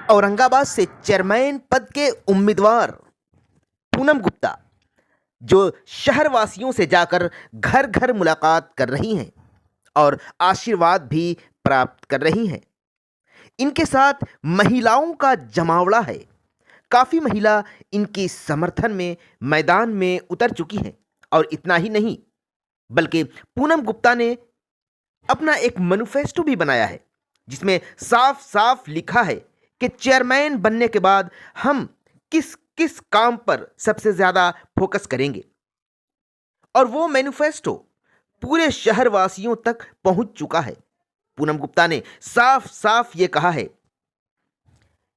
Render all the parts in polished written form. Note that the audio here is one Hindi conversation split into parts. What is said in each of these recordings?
औरंगाबाद से चेयरमैन पद के उम्मीदवार पूनम गुप्ता जो शहरवासियों से जाकर घर घर मुलाकात कर रही हैं और आशीर्वाद भी प्राप्त कर रही हैं। इनके साथ महिलाओं का जमावड़ा है। काफ़ी महिला इनके समर्थन में मैदान में उतर चुकी हैं और इतना ही नहीं बल्कि पूनम गुप्ता ने अपना एक मैनिफेस्टो भी बनाया है जिसमें साफ साफ लिखा है कि चेयरमैन बनने के बाद हम किस किस काम पर सबसे ज़्यादा फोकस करेंगे। और वो मैनिफेस्टो पूरे शहरवासियों तक पहुंच चुका है। पूनम गुप्ता ने साफ साफ ये कहा है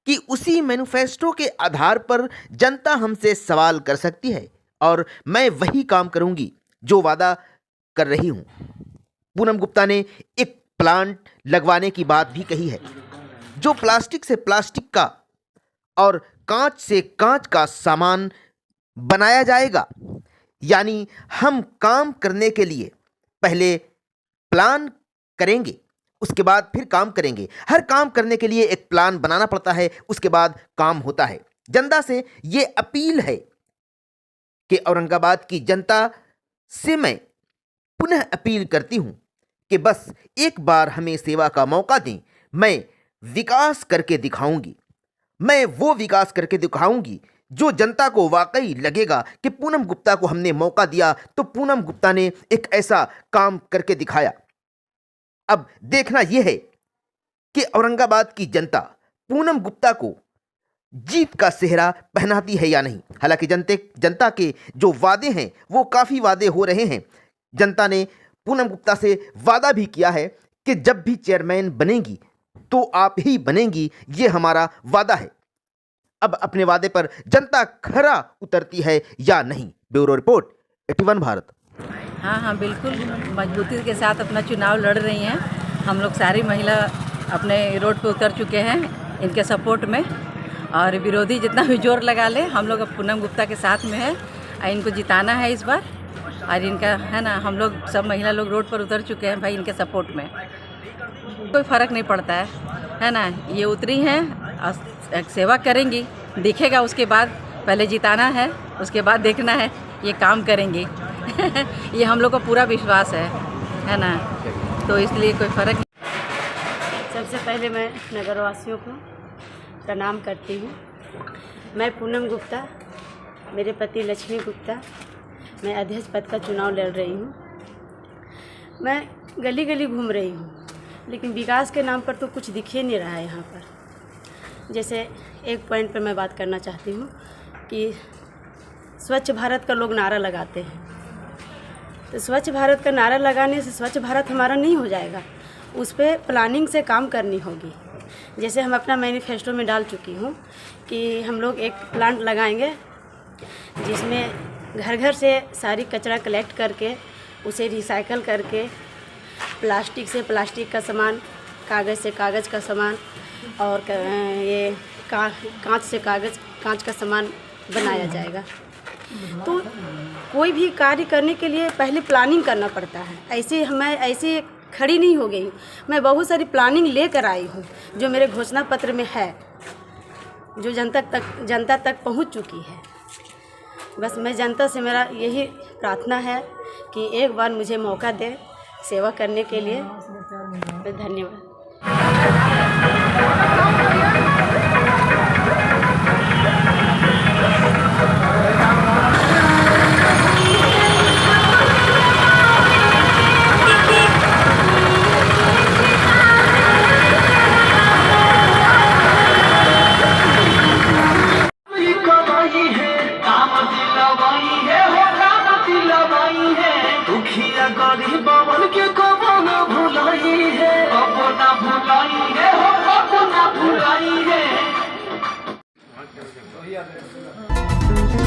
कि उसी मैनिफेस्टो के आधार पर जनता हमसे सवाल कर सकती है और मैं वही काम करूंगी जो वादा कर रही हूं। पूनम गुप्ता ने एक प्लांट लगवाने की बात भी कही है जो प्लास्टिक से प्लास्टिक का और कांच से कांच का सामान बनाया जाएगा। यानी हम काम करने के लिए पहले प्लान करेंगे, उसके बाद फिर काम करेंगे। हर काम करने के लिए एक प्लान बनाना पड़ता है, उसके बाद काम होता है। जनता से ये अपील है कि औरंगाबाद की जनता से मैं पुनः अपील करती हूं कि बस एक बार हमें सेवा का मौका दें। मैं विकास करके दिखाऊंगी, मैं वो विकास करके दिखाऊंगी जो जनता को वाकई लगेगा कि पूनम गुप्ता को हमने मौका दिया तो पूनम गुप्ता ने एक ऐसा काम करके दिखाया। अब देखना यह है कि औरंगाबाद की जनता पूनम गुप्ता को जीत का सेहरा पहनाती है या नहीं। हालांकि जनता के जो वादे हैं वो काफ़ी वादे हो रहे हैं। जनता ने पूनम गुप्ता से वादा भी किया है कि जब भी चेयरमैन बनेंगी तो आप ही बनेंगी, ये हमारा वादा है। अब अपने वादे पर जनता खरा उतरती है या नहीं। Bureau report 81 Bharat. हाँ बिल्कुल मजबूती के साथ अपना चुनाव लड़ रही हैं। हम लोग सारी महिला अपने रोड पे उतर चुके हैं इनके सपोर्ट में, और विरोधी जितना भी जोर लगा ले हम लोग अब पूनम गुप्ता के साथ में है और इनको जिताना है इस बार। और इनका है ना, हम लोग सब महिला लोग रोड पर उतर चुके हैं भाई इनके सपोर्ट में। कोई फ़र्क नहीं पड़ता है ना। ये उतरी हैं और सेवा करेंगी, दिखेगा उसके बाद। पहले जिताना है, उसके बाद देखना है ये काम करेंगी। ये हम लोग को पूरा विश्वास है ना, तो इसलिए कोई फ़र्क नहीं। सबसे पहले मैं नगरवासियों को प्रणाम करती हूँ। मैं पूनम गुप्ता, मेरे पति लक्ष्मी गुप्ता, मैं अध्यक्ष पद का चुनाव लड़ रही हूँ। मैं गली गली घूम रही हूँ लेकिन विकास के नाम पर तो कुछ दिख ही नहीं रहा है यहाँ पर। जैसे एक पॉइंट पर मैं बात करना चाहती हूँ कि स्वच्छ भारत का लोग नारा लगाते हैं, तो स्वच्छ भारत का नारा लगाने से स्वच्छ भारत हमारा नहीं हो जाएगा। उस पर प्लानिंग से काम करनी होगी। जैसे हम अपना मैनिफेस्टो में डाल चुकी हूँ कि हम लोग एक प्लांट लगाएंगे जिसमें घर घर से सारी कचरा कलेक्ट करके उसे रिसाइकल करके प्लास्टिक से प्लास्टिक का सामान, कागज़ से कागज़ का सामान और ये कांच से कांच का सामान बनाया जाएगा। तो कोई भी कार्य करने के लिए पहले प्लानिंग करना पड़ता है। ऐसे खड़ी नहीं हो गई, मैं बहुत सारी प्लानिंग लेकर आई हूँ जो मेरे घोषणा पत्र में है, जो जनता तक पहुँच चुकी है। बस मैं जनता से मेरा यही प्रार्थना है कि एक बार मुझे मौका दे सेवा करने के लिए। धन्यवाद।